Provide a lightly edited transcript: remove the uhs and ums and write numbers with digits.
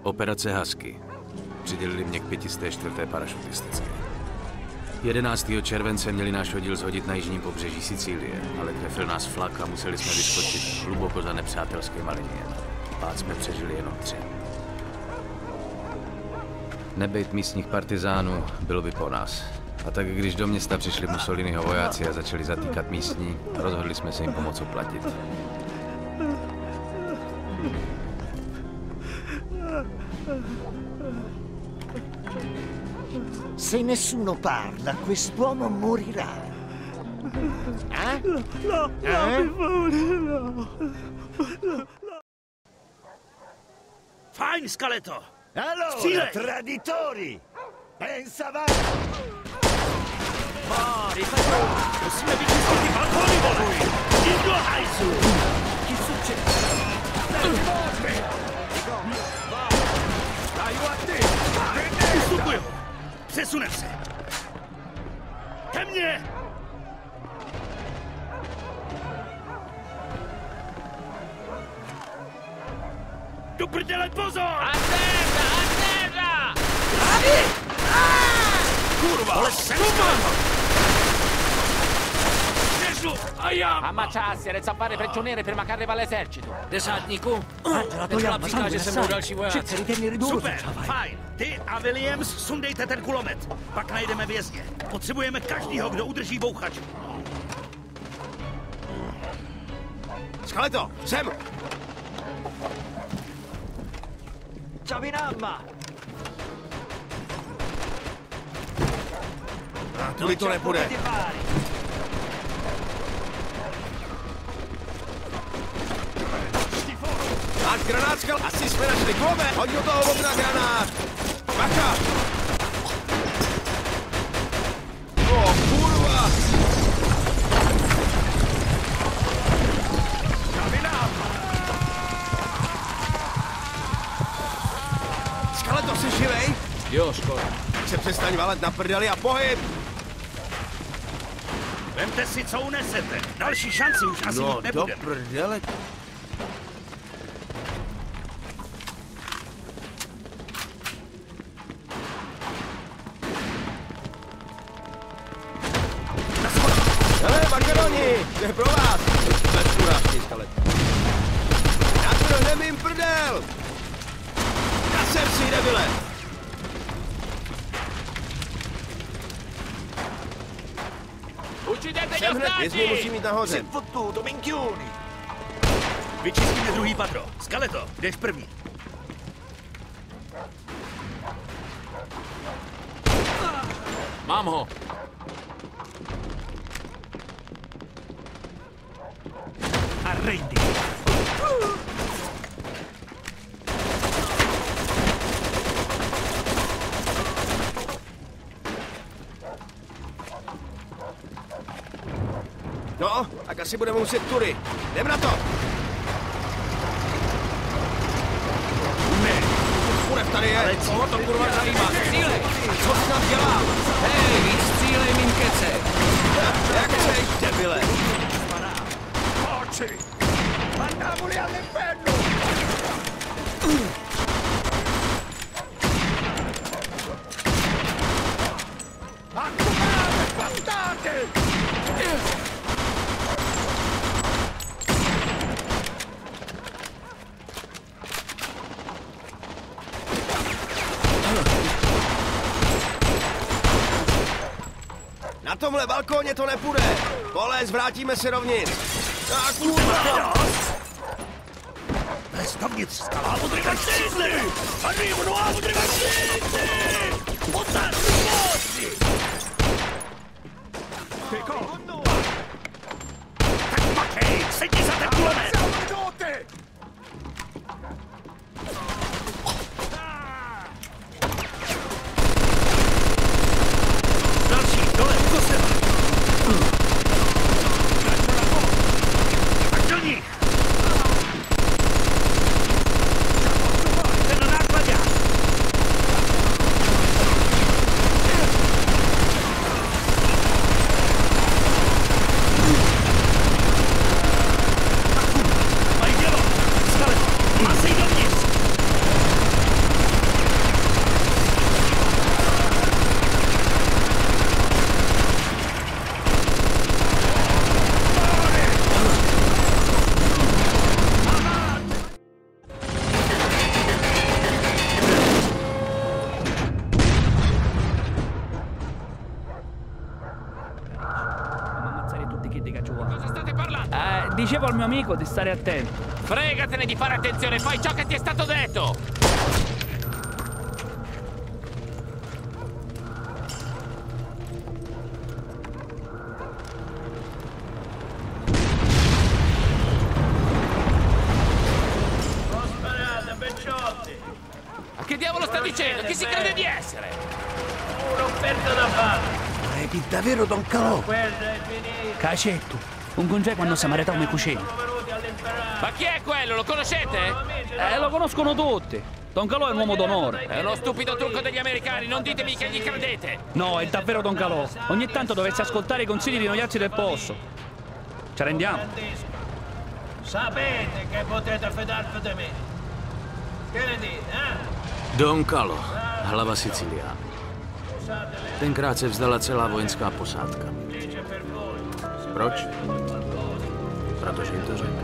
Operace Husky. Přidělili mě k 504. parašutistické. 11. července měli náš oddíl zhodit na jižním pobřeží Sicílie, ale trefil nás flak a museli jsme vyskočit hluboko za nepřátelskýma liniemi. Pát jsme přežili jenom 3. Nebejt místních partizánů, bylo by po nás. A tak když do města přišli Mussoliniho vojáci a začali zatýkat místní, rozhodli jsme se jim pomoct uplatit. Se nessuno parla, quest'uomo morirà. No, mi paura, no. Fajn, Skeleto! Allora, traditori! Pensavate! Mori, musíme vyčistit ty balkony, vole! Jdi do hajzu! Che succede? Ustupuju! Přesunem se! Ke mně! Do prdele, pozor! A terra! Kurva! Ale jsem Ammacciarsi, resta a fare prigioniere prima che arriva l'esercito. Desátníku, to já říká, že se mnou další vojáci. Cerchi di tenere duro. Super, fajn. Ty a Williams sundejte ten kulomet. Pak najdeme vězně. Potřebujeme každýho, kdo udrží bouchač. Skeleto, sem! Ciavinamma! Tudy to nepůjde. Máš granát, skal? Asi jsme našli kulomet. Hoď do toho okna granát. Bacha! O, kurva! Skeleto, jsi živej? Jo, škoda. Se přestaň valet na prdeli a pohyb! Vemte si, co unesete. Další šanci už asi mít Do nebudeme. prdele. Hele, makaroni! To je pro vás! Bez urážky, Skalet. Já trhnem jim prdel! Já jsem si debile! Uccidete gli Sem hned, vězni musí ostaggi! mít nahoře. Si fottuto, minchioni! Vyčistíme druhý patro. Skeleto, jdeš první. Mám ho! Arrendi. No, tak asi budeme muset tudy. Jdem na to! Ne. Kurev tady je! Koho to kurva zajímá? Střílej! Co jsi tam dělal? Hej, víc střílej, mým kece! Jak chceš, debile? Oci! Mandiamoli all'inferno! Accumate, bastardi! Na tomhle balkóně to nepůjde. Polez, vrátíme se dovnitř. Tak kurva! Vlez dovnitř, skala. Udrivacíci! Arrivano, udrivacíci! Potáři moci! Tak makej, sedni za ten kulomet! Další, dole, do sebe! Tak do nich! Ten na nákladě! che dica giù. Cosa state parlando? Dicevo al mio amico di stare attento. Fregatene di fare attenzione, fai ciò che ti è stato detto! Ma che diavolo sta dicendo? Chi si crede di essere? Un'offerta da fare. Credi davvero, Don Calò? Quella è finita. Cacetto, un congeco quando samarità come cucina. Ma chi è quello? Lo conoscete? Lo conoscono tutti. Don Calò è un uomo d'onore. È uno stupido trucco degli americani, non ditemi che gli credete! No, è davvero Don Calò. Ogni tanto dovresti ascoltare i consigli di noi altri del posto. Ci rendiamo? Sapete che potete fidarvi di me. Che ne dite, Don Calò, hlava Sicília. Tenkrát se vzdala celá vojenská posádka. Proč? Protože jim to řekl.